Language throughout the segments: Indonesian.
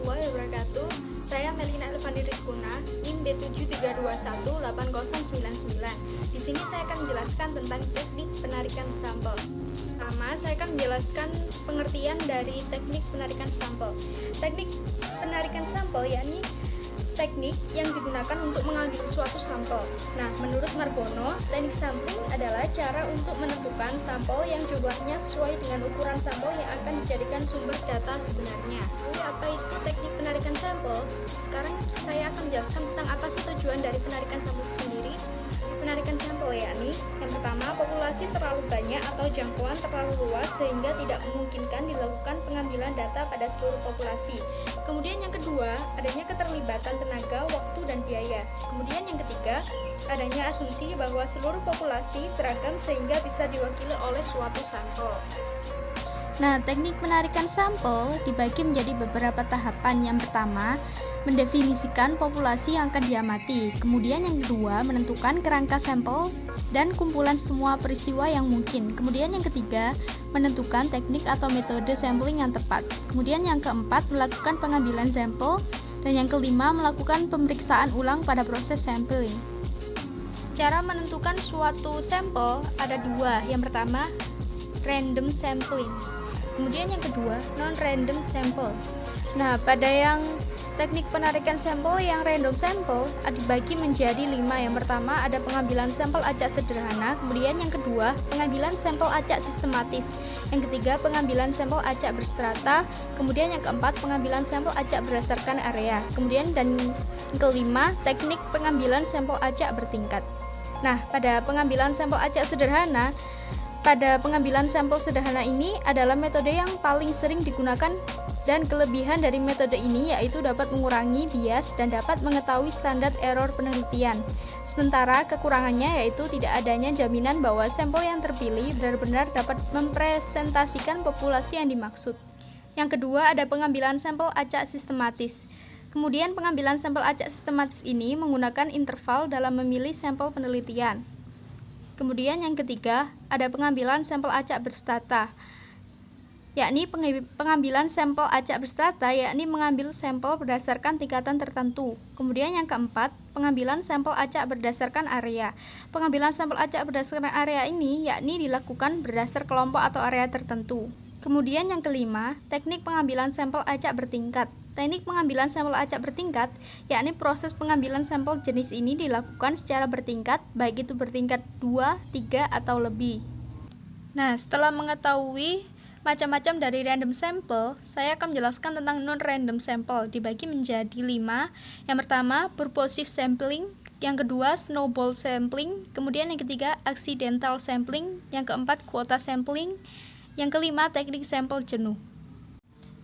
warahmatullahi wabarakatuh. Saya Melina Elvani Rizkuna, NIM B732180099. Di sini saya akan menjelaskan tentang teknik penarikan sampel. Pertama, saya akan menjelaskan pengertian dari teknik penarikan sampel. Teknik penarikan sampel yakni teknik yang digunakan untuk mengambil suatu sampel. Nah, menurut Margono, teknik sampling adalah cara untuk menentukan sampel yang jumlahnya sesuai dengan ukuran sampel yang akan dijadikan sumber data sebenarnya. Lalu apa itu teknik penarikan sampel? Sekarang saya akan menjelaskan tentang apa sih tujuan dari penarikan sampel itu sendiri. Penarikan sampel yakni yang pertama, populasi terlalu banyak atau jangkauan terlalu luas sehingga tidak memungkinkan dilakukan pengambilan data pada seluruh populasi. Kemudian yang kedua, adanya keterlibatan tenaga, waktu, dan biaya. Kemudian yang ketiga, adanya asumsi bahwa seluruh populasi seragam sehingga bisa diwakili oleh suatu sampel. Nah, teknik penarikan sampel dibagi menjadi beberapa tahapan. Yang pertama, mendefinisikan populasi yang akan diamati. Kemudian yang kedua, menentukan kerangka sampel dan kumpulan semua peristiwa yang mungkin. Kemudian yang ketiga, menentukan teknik atau metode sampling yang tepat. Kemudian yang keempat, melakukan pengambilan sampel. Dan yang kelima, melakukan pemeriksaan ulang pada proses sampling. Cara menentukan suatu sampel ada dua. Yang pertama, random sampling. Kemudian yang kedua, non-random sample. Nah, pada yang teknik penarikan sampel yang random sampel dibagi menjadi 5. Yang pertama ada pengambilan sampel acak sederhana, kemudian yang kedua pengambilan sampel acak sistematis, yang ketiga pengambilan sampel acak berstrata, kemudian yang keempat pengambilan sampel acak berdasarkan area, kemudian dan yang kelima teknik pengambilan sampel acak bertingkat. Nah, pada pengambilan sampel acak sederhana, pada pengambilan sampel sederhana ini adalah metode yang paling sering digunakan dan kelebihan dari metode ini yaitu dapat mengurangi bias dan dapat mengetahui standar error penelitian. Sementara kekurangannya yaitu tidak adanya jaminan bahwa sampel yang terpilih benar-benar dapat mempresentasikan populasi yang dimaksud. Yang kedua ada pengambilan sampel acak sistematis. Kemudian pengambilan sampel acak sistematis ini menggunakan interval dalam memilih sampel penelitian. Kemudian yang ketiga, ada pengambilan sampel acak berstrata, yakni pengambilan sampel acak berstrata, yakni mengambil sampel berdasarkan tingkatan tertentu. Kemudian yang keempat, pengambilan sampel acak berdasarkan area. Pengambilan sampel acak berdasarkan area ini, yakni dilakukan berdasar kelompok atau area tertentu. Kemudian yang kelima, teknik pengambilan sampel acak bertingkat. Teknik pengambilan sampel acak bertingkat, yakni proses pengambilan sampel jenis ini dilakukan secara bertingkat, baik itu bertingkat 2, 3, atau lebih. Nah, setelah mengetahui macam-macam dari random sample, saya akan menjelaskan tentang non-random sample, dibagi menjadi 5. Yang pertama, purposive sampling, yang kedua, snowball sampling, kemudian yang ketiga, accidental sampling, yang keempat, quota sampling, yang kelima, teknik sampel jenuh.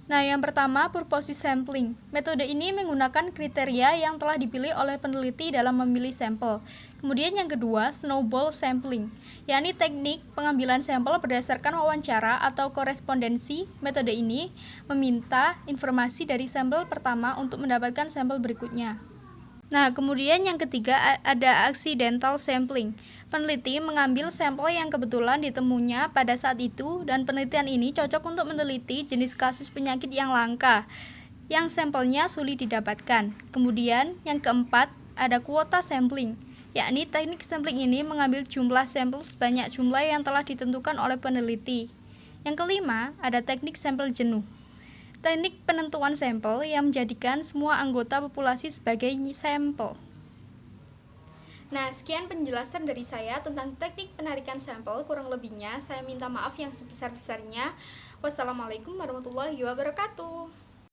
Nah, yang pertama, purposive sampling. Metode ini menggunakan kriteria yang telah dipilih oleh peneliti dalam memilih sampel. Kemudian yang kedua, snowball sampling, yakni teknik pengambilan sampel berdasarkan wawancara atau korespondensi. Metode ini meminta informasi dari sampel pertama untuk mendapatkan sampel berikutnya. Nah, kemudian yang ketiga ada accidental sampling. Peneliti mengambil sampel yang kebetulan ditemunya pada saat itu dan penelitian ini cocok untuk meneliti jenis kasus penyakit yang langka yang sampelnya sulit didapatkan. Kemudian yang keempat ada quota sampling, yakni teknik sampling ini mengambil jumlah sampel sebanyak jumlah yang telah ditentukan oleh peneliti. Yang kelima ada teknik sampel jenuh. Teknik penentuan sampel yang menjadikan semua anggota populasi sebagai sampel. Nah, sekian penjelasan dari saya tentang teknik penarikan sampel. Kurang lebihnya saya minta maaf yang sebesar-besarnya. Wassalamualaikum warahmatullahi wabarakatuh.